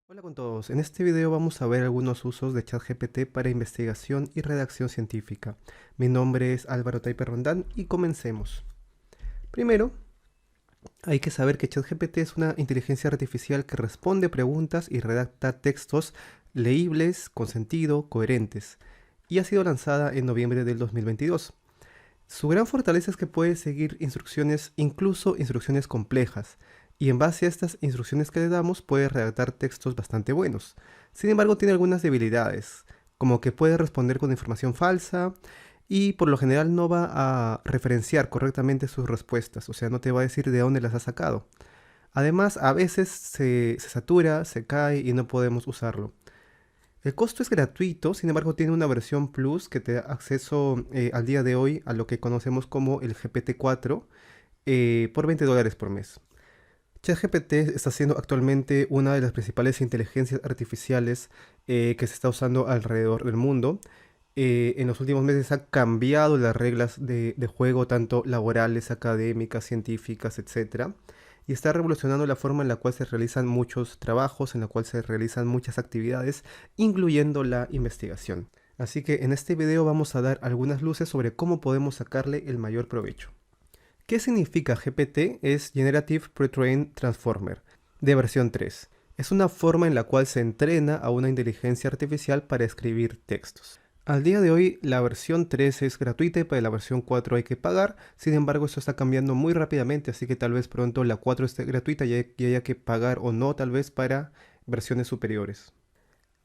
Hola con todos, en este video vamos a ver algunos usos de ChatGPT para investigación y redacción científica. Mi nombre es Álvaro Taipe Rondán y comencemos. Primero, hay que saber que ChatGPT es una inteligencia artificial que responde preguntas y redacta textos leíbles, con sentido, coherentes, y ha sido lanzada en noviembre del 2022. Su gran fortaleza es que puede seguir instrucciones, incluso instrucciones complejas, y en base a estas instrucciones que le damos puede redactar textos bastante buenos. Sin embargo, tiene algunas debilidades, como que puede responder con información falsa y por lo general no va a referenciar correctamente sus respuestas, o sea, no te va a decir de dónde las ha sacado. Además, a veces se satura, se cae y no podemos usarlo. El costo es gratuito, sin embargo tiene una versión Plus que te da acceso al día de hoy a lo que conocemos como el GPT-4 por $20 por mes. ChatGPT está siendo actualmente una de las principales inteligencias artificiales que se está usando alrededor del mundo. En los últimos meses ha cambiado las reglas de juego, tanto laborales, académicas, científicas, etcétera, y está revolucionando la forma en la cual se realizan muchos trabajos, en la cual se realizan muchas actividades, incluyendo la investigación. Así que en este video vamos a dar algunas luces sobre cómo podemos sacarle el mayor provecho. ¿Qué significa GPT? Es Generative Pre-trained Transformer, de versión 3. Es una forma en la cual se entrena a una inteligencia artificial para escribir textos. Al día de hoy la versión 3 es gratuita y para la versión 4 hay que pagar, sin embargo esto está cambiando muy rápidamente, así que tal vez pronto la 4 esté gratuita y haya que pagar o no tal vez para versiones superiores.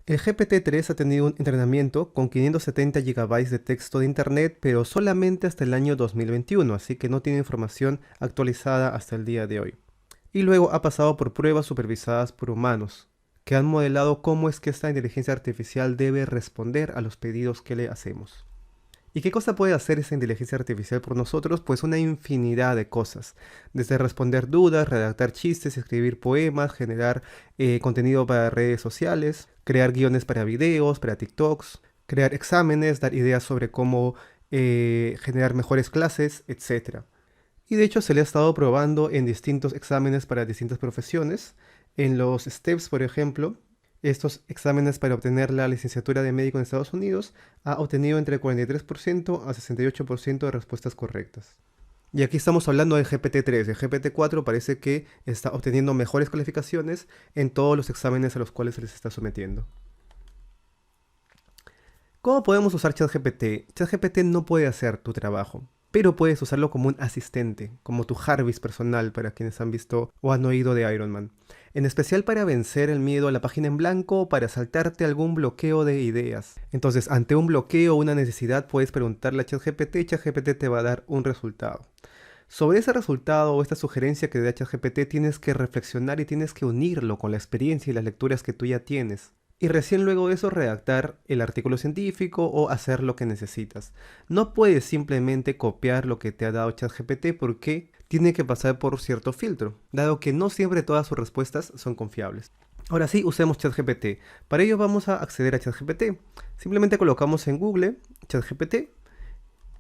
El GPT-3 ha tenido un entrenamiento con 570 GB de texto de internet, pero solamente hasta el año 2021, así que no tiene información actualizada hasta el día de hoy. Y luego ha pasado por pruebas supervisadas por humanos, que han modelado cómo es que esta inteligencia artificial debe responder a los pedidos que le hacemos. ¿Y qué cosa puede hacer esa inteligencia artificial por nosotros? Pues una infinidad de cosas. Desde responder dudas, redactar chistes, escribir poemas, generar contenido para redes sociales, crear guiones para videos, para TikToks, crear exámenes, dar ideas sobre cómo generar mejores clases, etc. Y de hecho se le ha estado probando en distintos exámenes para distintas profesiones. En los STEPS, por ejemplo, estos exámenes para obtener la licenciatura de médico en Estados Unidos ha obtenido entre 43% a 68% de respuestas correctas. Y aquí estamos hablando de GPT-3. El GPT-4 parece que está obteniendo mejores calificaciones en todos los exámenes a los cuales se les está sometiendo. ¿Cómo podemos usar ChatGPT? ChatGPT no puede hacer tu trabajo, pero puedes usarlo como un asistente, como tu Jarvis personal para quienes han visto o han oído de Iron Man. En especial para vencer el miedo a la página en blanco o para saltarte algún bloqueo de ideas. Entonces, ante un bloqueo o una necesidad, puedes preguntarle a ChatGPT y ChatGPT te va a dar un resultado. Sobre ese resultado o esta sugerencia que te da ChatGPT tienes que reflexionar y tienes que unirlo con la experiencia y las lecturas que tú ya tienes. Y recién luego de eso redactar el artículo científico o hacer lo que necesitas. No puedes simplemente copiar lo que te ha dado ChatGPT porque tiene que pasar por cierto filtro, dado que no siempre todas sus respuestas son confiables. Ahora sí, usemos ChatGPT. Para ello vamos a acceder a ChatGPT. Simplemente colocamos en Google ChatGPT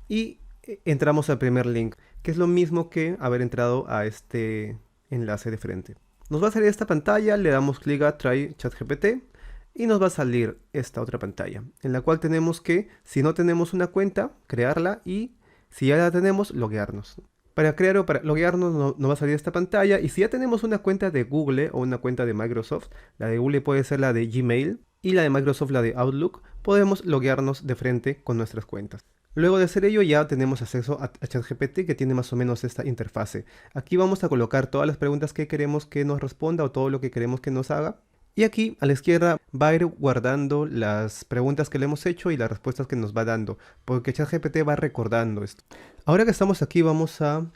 y entramos al primer link, que es lo mismo que haber entrado a este enlace de frente. Nos va a salir esta pantalla, le damos clic a Try ChatGPT y nos va a salir esta otra pantalla, en la cual tenemos que, si no tenemos una cuenta, crearla y si ya la tenemos, loguearnos. Para crear o para loguearnos nos va a salir esta pantalla y si ya tenemos una cuenta de Google o una cuenta de Microsoft, la de Google puede ser la de Gmail y la de Microsoft la de Outlook, podemos loguearnos de frente con nuestras cuentas. Luego de hacer ello ya tenemos acceso a ChatGPT que tiene más o menos esta interfase. Aquí vamos a colocar todas las preguntas que queremos que nos responda o todo lo que queremos que nos haga. Y aquí a la izquierda va a ir guardando las preguntas que le hemos hecho y las respuestas que nos va dando, porque ChatGPT va recordando esto. Ahora que estamos aquí vamos a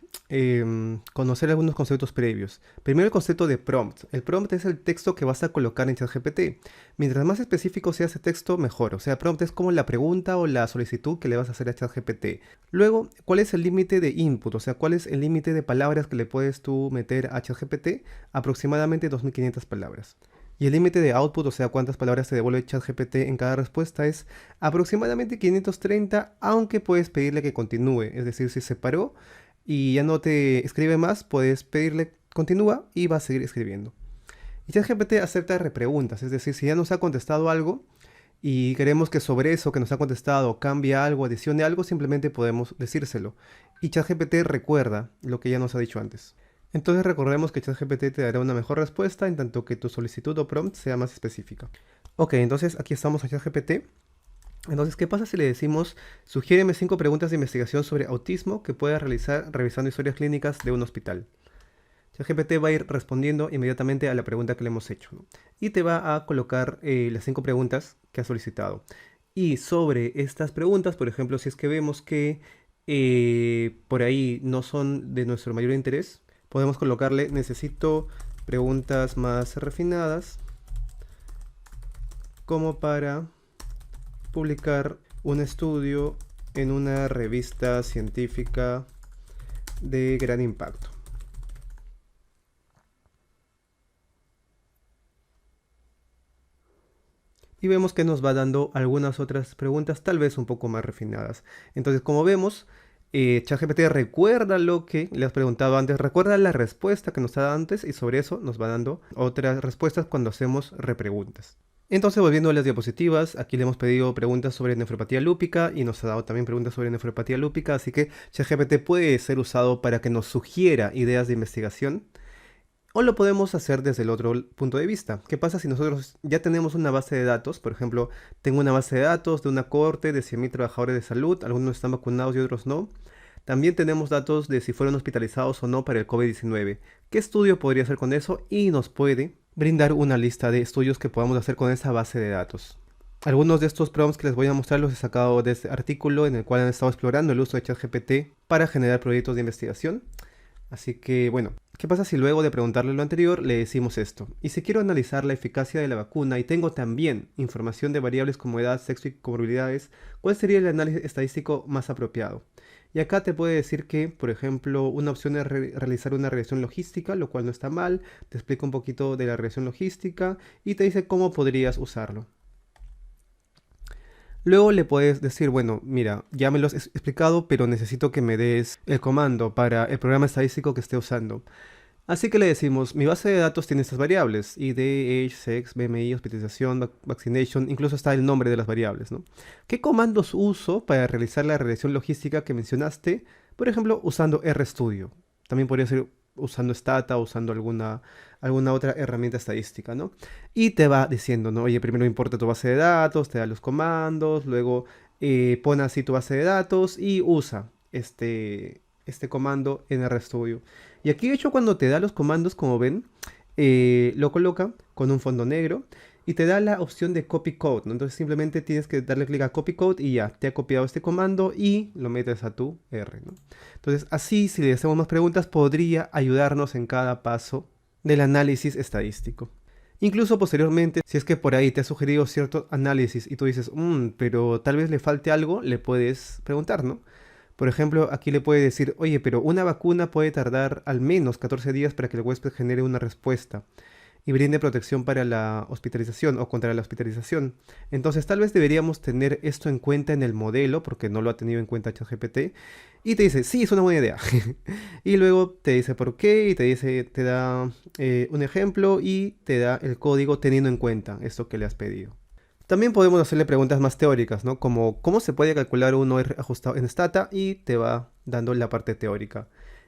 conocer algunos conceptos previos. Primero el concepto de prompt. El prompt es el texto que vas a colocar en ChatGPT. Mientras más específico sea ese texto, mejor. O sea, prompt es como la pregunta o la solicitud que le vas a hacer a ChatGPT. Luego, ¿cuál es el límite de input? O sea, ¿cuál es el límite de palabras que le puedes tú meter a ChatGPT? Aproximadamente 2500 palabras. Y el límite de output, o sea, cuántas palabras te devuelve ChatGPT en cada respuesta, es aproximadamente 530, aunque puedes pedirle que continúe. Es decir, si se paró y ya no te escribe más, puedes pedirle continúa y va a seguir escribiendo. Y ChatGPT acepta repreguntas, es decir, si ya nos ha contestado algo y queremos que sobre eso que nos ha contestado cambie algo, adicione algo, simplemente podemos decírselo. Y ChatGPT recuerda lo que ya nos ha dicho antes. Entonces recordemos que ChatGPT te dará una mejor respuesta en tanto que tu solicitud o prompt sea más específica. Ok, entonces aquí estamos en ChatGPT. Entonces, ¿qué pasa si le decimos, sugiéreme 5 preguntas de investigación sobre autismo que puedas realizar revisando historias clínicas de un hospital? ChatGPT va a ir respondiendo inmediatamente a la pregunta que le hemos hecho, ¿no? Y te va a colocar las 5 preguntas que ha solicitado. Y sobre estas preguntas, por ejemplo, si es que vemos que por ahí no son de nuestro mayor interés, podemos colocarle, necesito preguntas más refinadas como para publicar un estudio en una revista científica de gran impacto. Y vemos que nos va dando algunas otras preguntas, tal vez un poco más refinadas. Entonces, como vemos, ChatGPT recuerda lo que le has preguntado antes, recuerda la respuesta que nos ha dado antes y sobre eso nos va dando otras respuestas cuando hacemos repreguntas. Entonces, volviendo a las diapositivas, aquí le hemos pedido preguntas sobre nefropatía lúpica y nos ha dado también preguntas sobre nefropatía lúpica, así que ChatGPT puede ser usado para que nos sugiera ideas de investigación. O lo podemos hacer desde el otro punto de vista. ¿Qué pasa si nosotros ya tenemos una base de datos? Por ejemplo, tengo una base de datos de una cohorte de 100.000 trabajadores de salud, algunos están vacunados y otros no. También tenemos datos de si fueron hospitalizados o no para el COVID-19. ¿Qué estudio podría hacer con eso? Y nos puede brindar una lista de estudios que podamos hacer con esa base de datos. Algunos de estos prompts que les voy a mostrar los he sacado de este artículo en el cual han estado explorando el uso de ChatGPT para generar proyectos de investigación. Así que, bueno, ¿qué pasa si luego de preguntarle lo anterior le decimos esto? Y si quiero analizar la eficacia de la vacuna y tengo también información de variables como edad, sexo y comorbilidades, ¿cuál sería el análisis estadístico más apropiado? Y acá te puede decir que, por ejemplo, una opción es realizar una regresión logística, lo cual no está mal, te explica un poquito de la regresión logística y te dice cómo podrías usarlo. Luego le puedes decir, bueno, mira, ya me lo has explicado, pero necesito que me des el comando para el programa estadístico que esté usando. Así que le decimos, mi base de datos tiene estas variables, ID, age, sex, BMI, hospitalización, vaccination, incluso está el nombre de las variables, ¿no? ¿Qué comandos uso para realizar la regresión logística que mencionaste? Por ejemplo, usando RStudio. También podría ser usando Stata, usando alguna otra herramienta estadística, ¿no? Y te va diciendo, ¿no? Oye, primero importa tu base de datos, te da los comandos, luego pon así tu base de datos y usa este comando en RStudio. Y aquí, de hecho, cuando te da los comandos, como ven, lo coloca con un fondo negro y te da la opción de copy code, ¿no? Entonces simplemente tienes que darle clic a copy code y ya, te ha copiado este comando y lo metes a tu R, ¿no? Entonces así, si le hacemos más preguntas, podría ayudarnos en cada paso del análisis estadístico. Incluso posteriormente, si es que por ahí te ha sugerido cierto análisis y tú dices, pero tal vez le falte algo, le puedes preguntar, ¿no? Por ejemplo, aquí le puede decir, oye, pero una vacuna puede tardar al menos 14 días para que el huésped genere una respuesta y brinde protección para la hospitalización o contra la hospitalización. Entonces tal vez deberíamos tener esto en cuenta en el modelo, porque no lo ha tenido en cuenta ChatGPT, y te dice, sí, es una buena idea. Y luego te dice por qué, y te da un ejemplo y te da el código teniendo en cuenta esto que le has pedido. También podemos hacerle preguntas más teóricas, ¿no? Como cómo se puede calcular un OR ajustado en Stata y te va dando la parte teórica.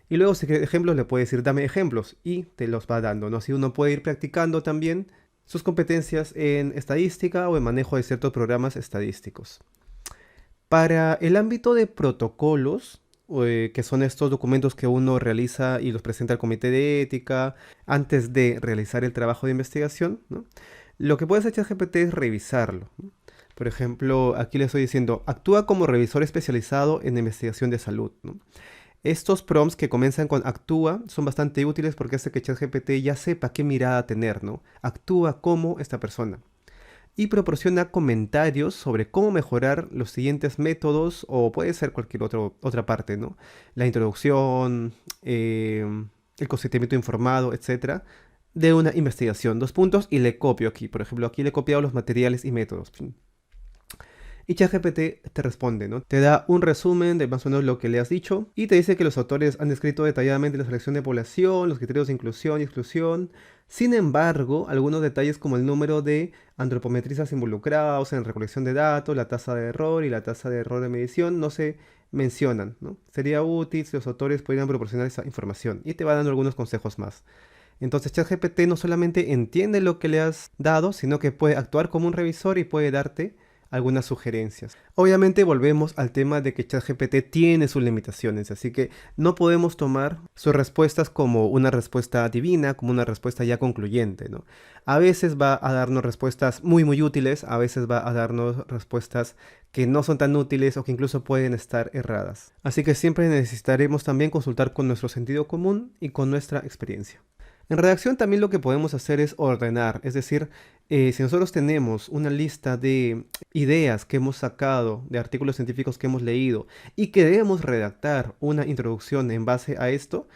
Y luego si quiere ejemplos le puede decir dame ejemplos y te los va dando, ¿no? Así uno puede ir practicando también sus competencias en estadística o en manejo de ciertos programas estadísticos. Para el ámbito de protocolos, que son estos documentos que uno realiza y los presenta al comité de ética antes de realizar el trabajo de investigación, ¿no? Lo que puede hacer ChatGPT es revisarlo, ¿no? Por ejemplo, aquí le estoy diciendo, actúa como revisor especializado en investigación de salud, ¿no? Estos prompts que comienzan con actúa son bastante útiles porque hace que ChatGPT ya sepa qué mirada tener, ¿no? Actúa como esta persona. Y proporciona comentarios sobre cómo mejorar los siguientes métodos o puede ser cualquier otra parte, ¿no? La introducción, el consentimiento informado, etcétera, de una investigación. 2 puntos y le copio aquí. Por ejemplo, aquí le he copiado los materiales y métodos. Y ChatGPT te responde, ¿no? Te da un resumen de más o menos lo que le has dicho y te dice que los autores han descrito detalladamente la selección de población, los criterios de inclusión y exclusión. Sin embargo, algunos detalles como el número de antropometristas involucrados en recolección de datos, la tasa de error y la tasa de error de medición no se mencionan, ¿no? Sería útil si los autores pudieran proporcionar esa información y te va dando algunos consejos más. Entonces ChatGPT no solamente entiende lo que le has dado, sino que puede actuar como un revisor y puede darte algunas sugerencias. Obviamente volvemos al tema de que ChatGPT tiene sus limitaciones, así que no podemos tomar sus respuestas como una respuesta divina, como una respuesta ya concluyente, ¿no? A veces va a darnos respuestas muy útiles, a veces va a darnos respuestas que no son tan útiles o que incluso pueden estar erradas. Así que siempre necesitaremos también consultar con nuestro sentido común y con nuestra experiencia. En redacción también lo que podemos hacer es ordenar, es decir, si nosotros tenemos una lista de ideas que hemos sacado, de artículos científicos que hemos leído y queremos redactar una introducción en base a esto,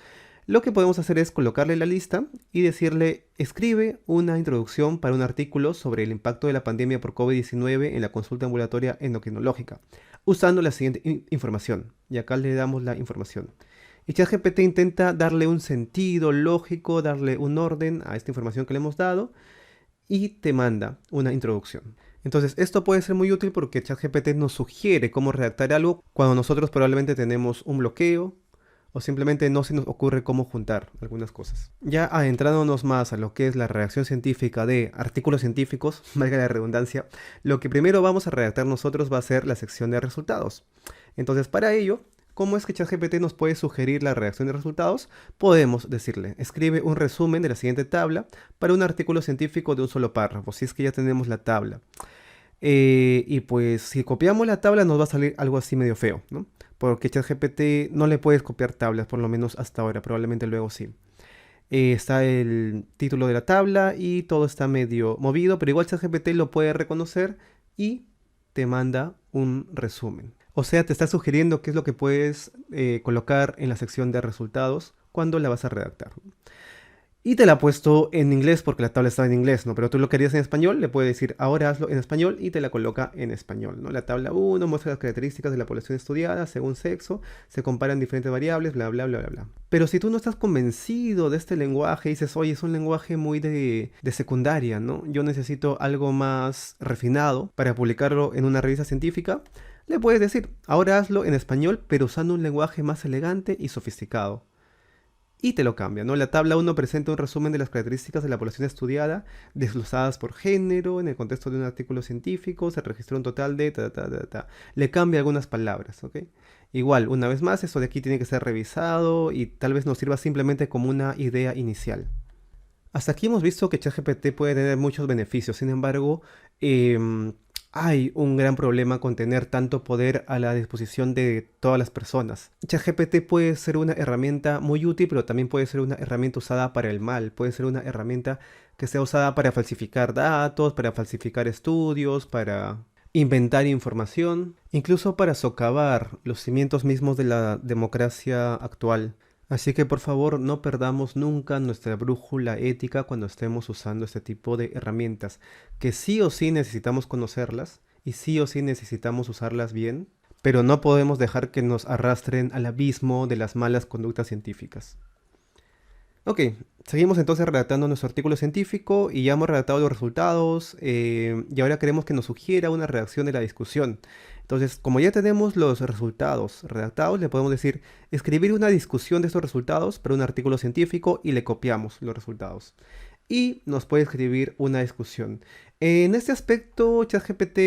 lo que podemos hacer es colocarle la lista y decirle, escribe una introducción para un artículo sobre el impacto de la pandemia por COVID-19 en la consulta ambulatoria endocrinológica, usando la siguiente información. Y acá le damos la información. Y ChatGPT intenta darle un sentido lógico, darle un orden a esta información que le hemos dado y te manda una introducción. Entonces esto puede ser muy útil porque ChatGPT nos sugiere cómo redactar algo cuando nosotros probablemente tenemos un bloqueo o simplemente no se nos ocurre cómo juntar algunas cosas. Ya adentrándonos más a lo que es la redacción científica de artículos científicos, valga la redundancia, lo que primero vamos a redactar nosotros va a ser la sección de resultados. Entonces para ello, ¿cómo es que ChatGPT nos puede sugerir la redacción de resultados? Podemos decirle, escribe un resumen de la siguiente tabla para un artículo científico de un solo párrafo, si es que ya tenemos la tabla. Y pues si copiamos la tabla nos va a salir algo así medio feo, ¿no? Porque ChatGPT no le puedes copiar tablas, por lo menos hasta ahora, probablemente luego sí. Está el título de la tabla y todo está medio movido, pero igual ChatGPT lo puede reconocer y te manda un resumen. O sea, te está sugiriendo qué es lo que puedes colocar en la sección de resultados cuando la vas a redactar. Y te la ha puesto en inglés porque la tabla estaba en inglés, ¿no? Pero tú lo querías en español, le puedes decir ahora hazlo en español y te la coloca en español, ¿no? La tabla 1 muestra las características de la población estudiada según sexo, se comparan diferentes variables, bla, bla, bla, bla, bla. Pero si tú no estás convencido de este lenguaje y dices, oye, es un lenguaje muy de secundaria, ¿no? Yo necesito algo más refinado para publicarlo en una revista científica, le puedes decir, ahora hazlo en español, pero usando un lenguaje más elegante y sofisticado. Y te lo cambia, ¿no? La tabla 1 presenta un resumen de las características de la población estudiada, desglosadas por género, en el contexto de un artículo científico, se registró un total de Le cambia algunas palabras, ¿ok? Igual, una vez más, esto de aquí tiene que ser revisado y tal vez nos sirva simplemente como una idea inicial. Hasta aquí hemos visto que ChatGPT puede tener muchos beneficios, sin embargo, hay un gran problema con tener tanto poder a la disposición de todas las personas. ChatGPT puede ser una herramienta muy útil, pero también puede ser una herramienta usada para el mal. Puede ser una herramienta que sea usada para falsificar datos, para falsificar estudios, para inventar información, incluso para socavar los cimientos mismos de la democracia actual. Así que por favor no perdamos nunca nuestra brújula ética cuando estemos usando este tipo de herramientas, que sí o sí necesitamos conocerlas y sí o sí necesitamos usarlas bien, pero no podemos dejar que nos arrastren al abismo de las malas conductas científicas. Ok, seguimos entonces redactando nuestro artículo científico y ya hemos redactado los resultados y ahora queremos que nos sugiera una redacción de la discusión. Entonces, como ya tenemos los resultados redactados, le podemos decir escribir una discusión de estos resultados para un artículo científico y le copiamos los resultados. Y nos puede escribir una discusión. En este aspecto, ChatGPT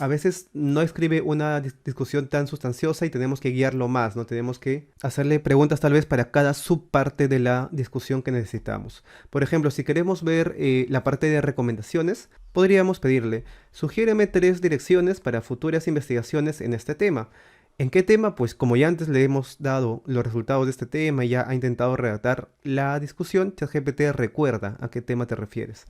a veces no escribe una discusión tan sustanciosa y tenemos que guiarlo más, ¿no? Tenemos que hacerle preguntas tal vez para cada subparte de la discusión que necesitamos. Por ejemplo, si queremos ver la parte de recomendaciones, podríamos pedirle, sugiéreme 3 direcciones para futuras investigaciones en este tema. ¿En qué tema? Pues como ya antes le hemos dado los resultados de este tema y ya ha intentado redactar la discusión, ChatGPT recuerda a qué tema te refieres.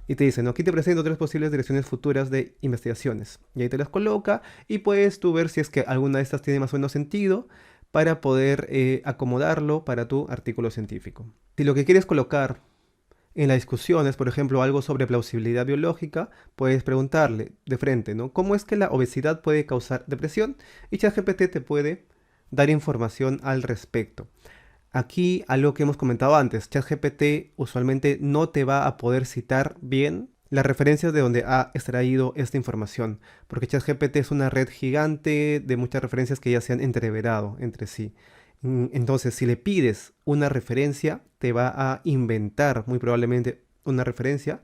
Y te dice, no, aquí te presento 3 posibles direcciones futuras de investigaciones. Y ahí te las coloca y puedes tú ver si es que alguna de estas tiene más o menos sentido para poder acomodarlo para tu artículo científico. Si lo que quieres colocar En las discusiones, por ejemplo, algo sobre plausibilidad biológica, puedes preguntarle de frente, ¿no? ¿Cómo es que la obesidad puede causar depresión? Y ChatGPT te puede dar información al respecto. Aquí, algo que hemos comentado antes, ChatGPT usualmente no te va a poder citar bien las referencias de donde ha extraído esta información, porque ChatGPT es una red gigante de muchas referencias que ya se han entreverado entre sí. Entonces, si le pides una referencia, te va a inventar muy probablemente una referencia,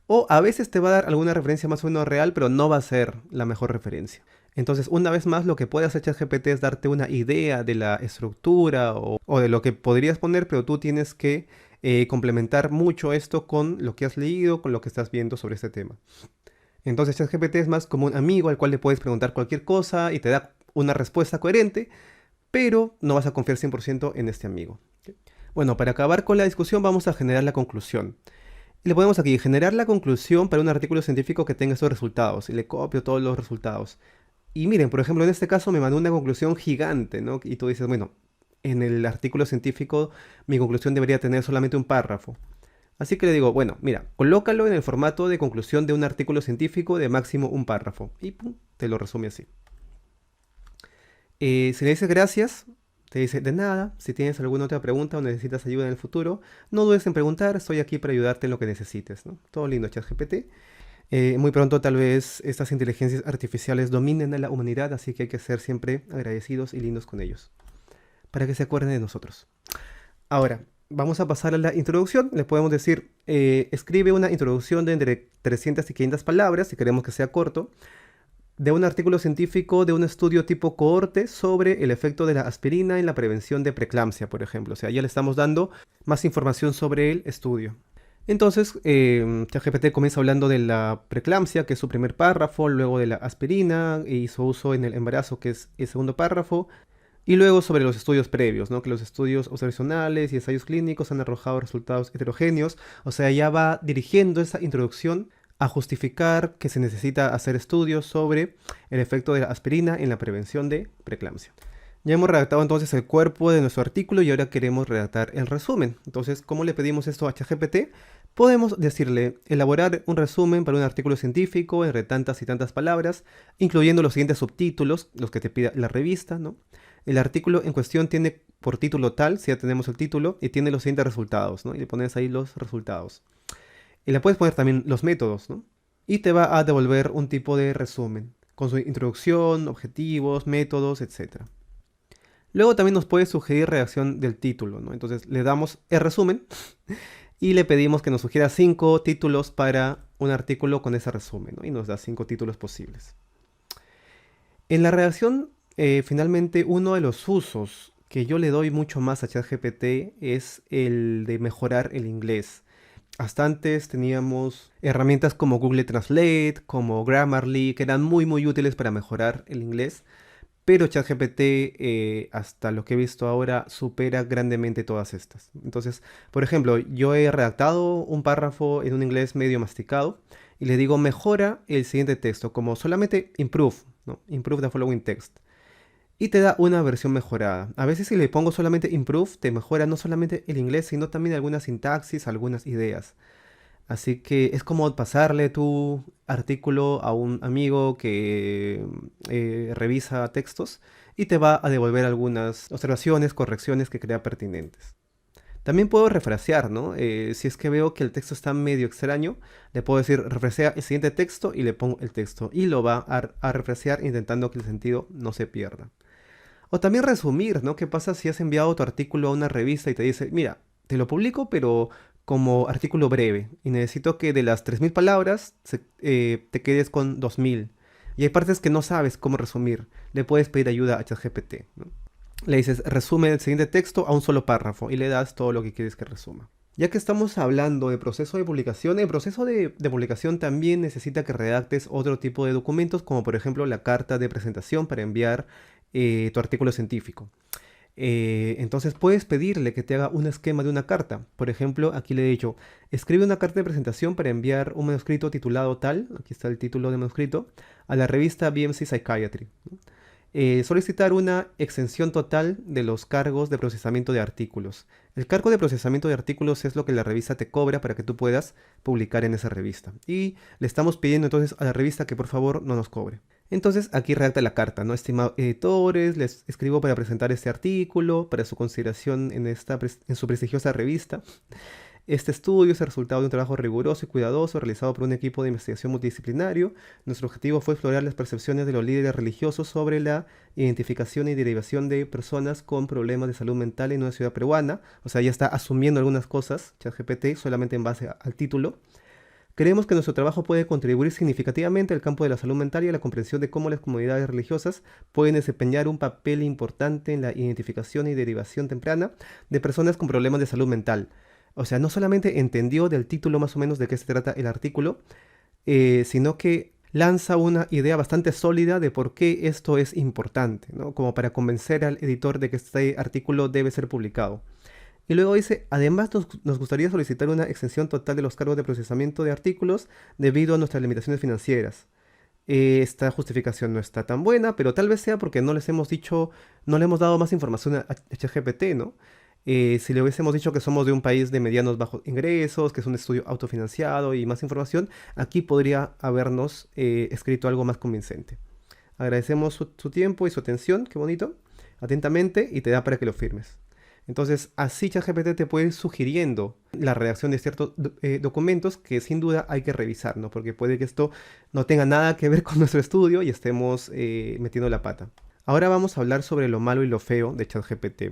o a veces te va a dar alguna referencia más o menos real, pero no va a ser la mejor referencia. Entonces, una vez más, lo que puede hacer ChatGPT es darte una idea de la estructura o de lo que podrías poner, pero tú tienes que complementar mucho esto con lo que has leído, con lo que estás viendo sobre este tema. Entonces, ChatGPT es más como un amigo al cual le puedes preguntar cualquier cosa y te da una respuesta coherente, pero no vas a confiar 100% en este amigo. Bueno, para acabar con la discusión, vamos a generar la conclusión. Y le ponemos aquí, generar la conclusión para un artículo científico que tenga estos resultados. Y le copio todos los resultados. Y miren, por ejemplo, en este caso me mandó una conclusión gigante, ¿no? Y tú dices, bueno, en el artículo científico mi conclusión debería tener solamente un párrafo. Así que le digo, bueno, mira, colócalo en el formato de conclusión de un artículo científico de máximo un párrafo. Y pum, te lo resume así. Si le dices gracias, te dice de nada. Si tienes alguna otra pregunta o necesitas ayuda en el futuro, no dudes en preguntar. Estoy aquí para ayudarte en lo que necesites, ¿no? Todo lindo, ChatGPT. Muy pronto tal vez estas inteligencias artificiales dominen a la humanidad, así que hay que ser siempre agradecidos y lindos con ellos, para que se acuerden de nosotros. Ahora, vamos a pasar a la introducción. Le podemos decir, escribe una introducción de entre 300 y 500 palabras, si queremos que sea corto, de un artículo científico de un estudio tipo cohorte sobre el efecto de la aspirina en la prevención de preeclampsia, por ejemplo. O sea, ya le estamos dando más información sobre el estudio. Entonces, ChatGPT comienza hablando de la preeclampsia, que es su primer párrafo, luego de la aspirina y su uso en el embarazo, que es el segundo párrafo, y luego sobre los estudios previos, ¿no? Que los estudios observacionales y ensayos clínicos han arrojado resultados heterogéneos. O sea, ya va dirigiendo esa introducción a justificar que se necesita hacer estudios sobre el efecto de la aspirina en la prevención de preeclampsia. Ya hemos redactado entonces el cuerpo de nuestro artículo y ahora queremos redactar el resumen. Entonces, ¿cómo le pedimos esto a ChatGPT? Podemos decirle elaborar un resumen para un artículo científico entre tantas y tantas palabras, incluyendo los siguientes subtítulos, los que te pida la revista, ¿no? El artículo en cuestión tiene por título tal, si ya tenemos el título, y tiene los siguientes resultados, ¿no? Y le pones ahí los resultados. Y le puedes poner también los métodos, ¿no? Y te va a devolver un tipo de resumen, con su introducción, objetivos, métodos, etc. Luego también nos puede sugerir redacción del título, ¿no? Entonces le damos el resumen y le pedimos que nos sugiera 5 títulos para un artículo con ese resumen, ¿no? Y nos da 5 títulos posibles. En la redacción, finalmente, uno de los usos que yo le doy mucho más a ChatGPT es el de mejorar el inglés. Hasta antes teníamos herramientas como Google Translate, como Grammarly, que eran muy útiles para mejorar el inglés. Pero ChatGPT, hasta lo que he visto ahora, supera grandemente todas estas. Entonces, por ejemplo, yo he redactado un párrafo en un inglés medio masticado y le digo mejora el siguiente texto, como solamente improve, ¿no? Improve the following text. Y te da una versión mejorada. A veces si le pongo solamente improve, te mejora no solamente el inglés, sino también algunas sintaxis, algunas ideas. Así que es como pasarle tu artículo a un amigo que revisa textos y te va a devolver algunas observaciones, correcciones que crea pertinentes. También puedo refrasear, ¿no? Si es que veo que el texto está medio extraño, le puedo decir refrasea el siguiente texto y le pongo el texto. Y lo va a refrasear intentando que el sentido no se pierda. O también resumir, ¿no? ¿Qué pasa si has enviado tu artículo a una revista y te dice, mira, te lo publico, pero como artículo breve. Y necesito que de las 3000 palabras te quedes con 2000. Y hay partes que no sabes cómo resumir. Le puedes pedir ayuda a ChatGPT, ¿no? Le dices, resume el siguiente texto a un solo párrafo y le das todo lo que quieres que resuma. Ya que estamos hablando de proceso de publicación, el proceso de publicación también necesita que redactes otro tipo de documentos, como por ejemplo la carta de presentación para enviar tu artículo científico. Entonces puedes pedirle que te haga un esquema de una carta. Por ejemplo, aquí le he dicho, escribe una carta de presentación para enviar un manuscrito titulado tal, aquí está el título del manuscrito, a la revista BMC Psychiatry, ¿no? Solicitar una exención total de los cargos de procesamiento de artículos. El cargo de procesamiento de artículos es lo que la revista te cobra para que tú puedas publicar en esa revista. Y le estamos pidiendo entonces a la revista que por favor no nos cobre. Entonces aquí redacta la carta, ¿no? Estimados editores, les escribo para presentar este artículo para su consideración en su prestigiosa revista. Este estudio es el resultado de un trabajo riguroso y cuidadoso realizado por un equipo de investigación multidisciplinario. Nuestro objetivo fue explorar las percepciones de los líderes religiosos sobre la identificación y derivación de personas con problemas de salud mental en una ciudad peruana. O sea, ya está asumiendo algunas cosas, ChatGPT, solamente en base al título. Creemos que nuestro trabajo puede contribuir significativamente al campo de la salud mental y a la comprensión de cómo las comunidades religiosas pueden desempeñar un papel importante en la identificación y derivación temprana de personas con problemas de salud mental. O sea, no solamente entendió del título más o menos de qué se trata el artículo, sino que lanza una idea bastante sólida de por qué esto es importante, ¿no? Como para convencer al editor de que este artículo debe ser publicado. Y luego dice, además nos gustaría solicitar una exención total de los cargos de procesamiento de artículos debido a nuestras limitaciones financieras. Esta justificación no está tan buena, pero tal vez sea porque no les hemos dicho, no le hemos dado más información a ChatGPT, ¿no? Si le hubiésemos dicho que somos de un país de medianos bajos ingresos, que es un estudio autofinanciado y más información, aquí podría habernos escrito algo más convincente. Agradecemos su tiempo y su atención, qué bonito, atentamente, y te da para que lo firmes. Entonces, así ChatGPT te puede ir sugiriendo la redacción de ciertos documentos que sin duda hay que revisar, ¿no? Porque puede que esto no tenga nada que ver con nuestro estudio y estemos metiendo la pata. Ahora vamos a hablar sobre lo malo y lo feo de ChatGPT.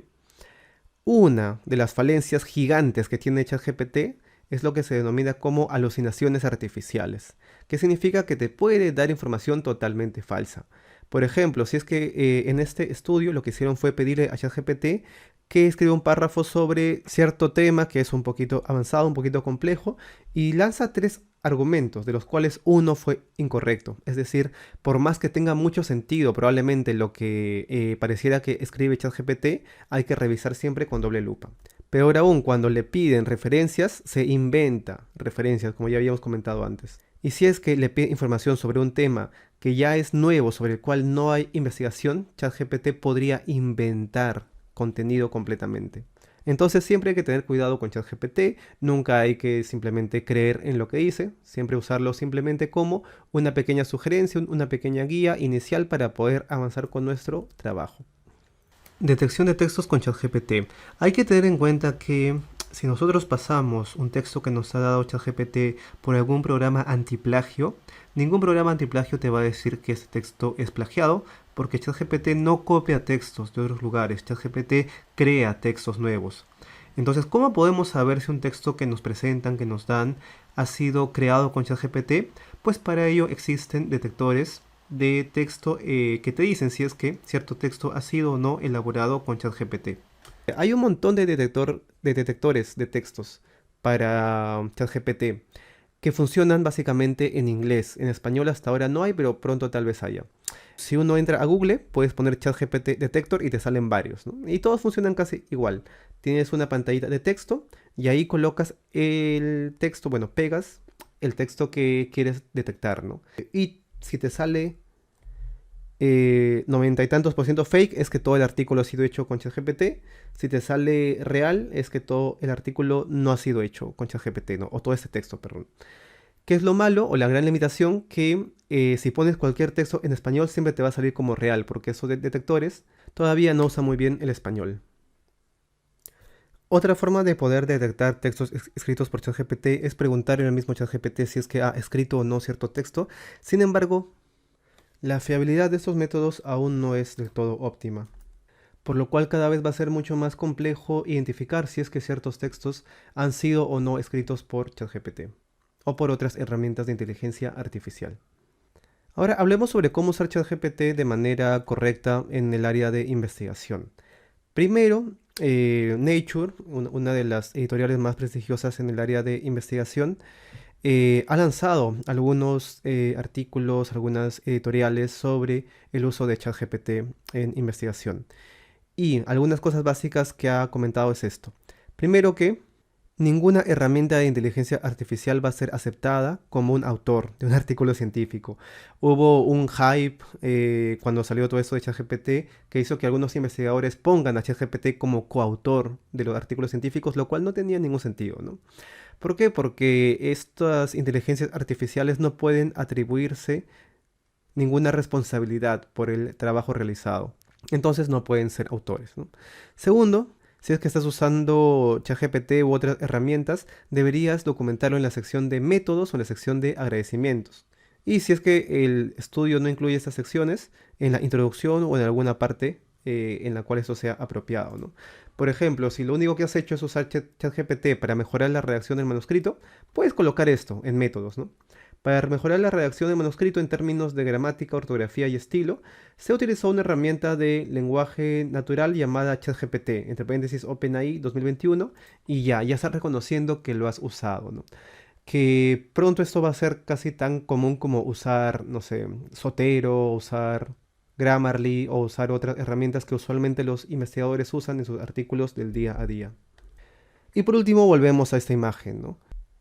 Una de las falencias gigantes que tiene ChatGPT es lo que se denomina como alucinaciones artificiales, que significa que te puede dar información totalmente falsa. Por ejemplo, si es que en este estudio lo que hicieron fue pedirle a ChatGPT que escriba un párrafo sobre cierto tema que es un poquito avanzado, un poquito complejo, y lanza tres argumentos, de los cuales uno fue incorrecto. Es decir, por más que tenga mucho sentido, probablemente lo que pareciera que escribe ChatGPT, hay que revisar siempre con doble lupa. Peor aún, cuando le piden referencias, se inventa referencias, como ya habíamos comentado antes. Y si es que le pide información sobre un tema que ya es nuevo, sobre el cual no hay investigación, ChatGPT podría inventar contenido completamente. Entonces siempre hay que tener cuidado con ChatGPT, nunca hay que simplemente creer en lo que dice, siempre usarlo simplemente como una pequeña sugerencia, una pequeña guía inicial para poder avanzar con nuestro trabajo. Detección de textos con ChatGPT. Hay que tener en cuenta que si nosotros pasamos un texto que nos ha dado ChatGPT por algún programa antiplagio, ningún programa antiplagio te va a decir que este texto es plagiado, porque ChatGPT no copia textos de otros lugares, ChatGPT crea textos nuevos. Entonces, ¿cómo podemos saber si un texto que nos presentan, que nos dan, ha sido creado con ChatGPT? Pues para ello existen detectores de texto que te dicen si es que cierto texto ha sido o no elaborado con ChatGPT. Hay un montón de detectores de textos para ChatGPT que funcionan básicamente en inglés. En español hasta ahora no hay, pero pronto tal vez haya. Si uno entra a Google, puedes poner ChatGPT Detector y te salen varios, ¿no? Y todos funcionan casi igual. Tienes una pantallita de texto y ahí colocas el texto, bueno, pegas el texto que quieres detectar, ¿no? Y si te sale 90 y tantos % fake, es que todo el artículo ha sido hecho con ChatGPT. Si te sale real, es que todo el artículo no ha sido hecho con ChatGPT, ¿no? O todo este texto, perdón. ¿Qué es lo malo o la gran limitación? Que si pones cualquier texto en español siempre te va a salir como real, porque esos detectores todavía no usan muy bien el español. Otra forma de poder detectar textos escritos por ChatGPT es preguntarle al mismo ChatGPT si es que ha escrito o no cierto texto. Sin embargo, la fiabilidad de estos métodos aún no es del todo óptima, por lo cual cada vez va a ser mucho más complejo identificar si es que ciertos textos han sido o no escritos por ChatGPT o por otras herramientas de inteligencia artificial. Ahora hablemos sobre cómo usar ChatGPT de manera correcta en el área de investigación. Primero, Nature, una de las editoriales más prestigiosas en el área de investigación, ha lanzado algunos artículos, algunas editoriales sobre el uso de ChatGPT en investigación. Y algunas cosas básicas que ha comentado es esto. Primero que ninguna herramienta de inteligencia artificial va a ser aceptada como un autor de un artículo científico. Hubo un hype cuando salió todo esto de ChatGPT que hizo que algunos investigadores pongan a ChatGPT como coautor de los artículos científicos, lo cual no tenía ningún sentido, ¿no? ¿Por qué? Porque estas inteligencias artificiales no pueden atribuirse ninguna responsabilidad por el trabajo realizado. Entonces no pueden ser autores, ¿no? Segundo, si es que estás usando ChatGPT u otras herramientas, deberías documentarlo en la sección de métodos o en la sección de agradecimientos. Y si es que el estudio no incluye estas secciones, en la introducción o en alguna parte en la cual esto sea apropiado, ¿no? Por ejemplo, si lo único que has hecho es usar ChatGPT para mejorar la redacción del manuscrito, puedes colocar esto en métodos, ¿no? Para mejorar la redacción del manuscrito en términos de gramática, ortografía y estilo, se utilizó una herramienta de lenguaje natural llamada ChatGPT, entre paréntesis OpenAI 2021, y ya está reconociendo que lo has usado, ¿no? Que pronto esto va a ser casi tan común como usar, no sé, Zotero, usar Grammarly o usar otras herramientas que usualmente los investigadores usan en sus artículos del día a día. Y por último volvemos a esta imagen, ¿no?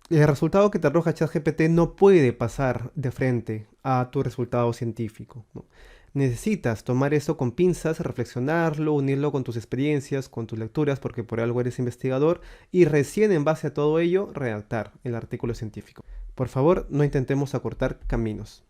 El resultado que te arroja ChatGPT no puede pasar de frente a tu resultado científico, ¿no? Necesitas tomar esto con pinzas, reflexionarlo, unirlo con tus experiencias, con tus lecturas, porque por algo eres investigador, y recién en base a todo ello redactar el artículo científico. Por favor, no intentemos acortar caminos.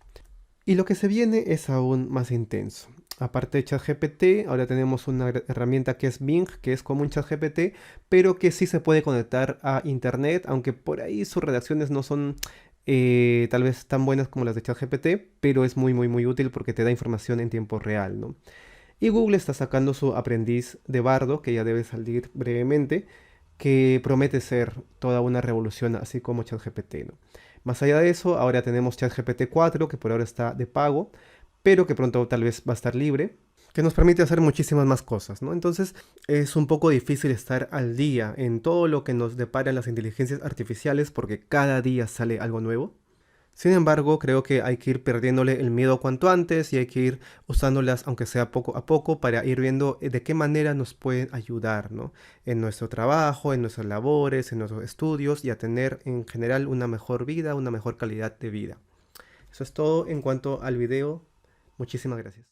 Y lo que se viene es aún más intenso. Aparte de ChatGPT, ahora tenemos una herramienta que es Bing, que es como un ChatGPT, pero que sí se puede conectar a Internet, aunque por ahí sus redacciones no son tal vez tan buenas como las de ChatGPT, pero es muy útil porque te da información en tiempo real, ¿no? Y Google está sacando su aprendiz de Bardo, que ya debe salir brevemente, que promete ser toda una revolución, así como ChatGPT, ¿no? Más allá de eso, ahora tenemos ChatGPT 4, que por ahora está de pago, pero que pronto tal vez va a estar libre, que nos permite hacer muchísimas más cosas, ¿no? Entonces es un poco difícil estar al día en todo lo que nos deparan las inteligencias artificiales porque cada día sale algo nuevo. Sin embargo, creo que hay que ir perdiéndole el miedo cuanto antes y hay que ir usándolas, aunque sea poco a poco, para ir viendo de qué manera nos pueden ayudar, ¿no? En nuestro trabajo, en nuestras labores, en nuestros estudios y a tener en general una mejor vida, una mejor calidad de vida. Eso es todo en cuanto al video. Muchísimas gracias.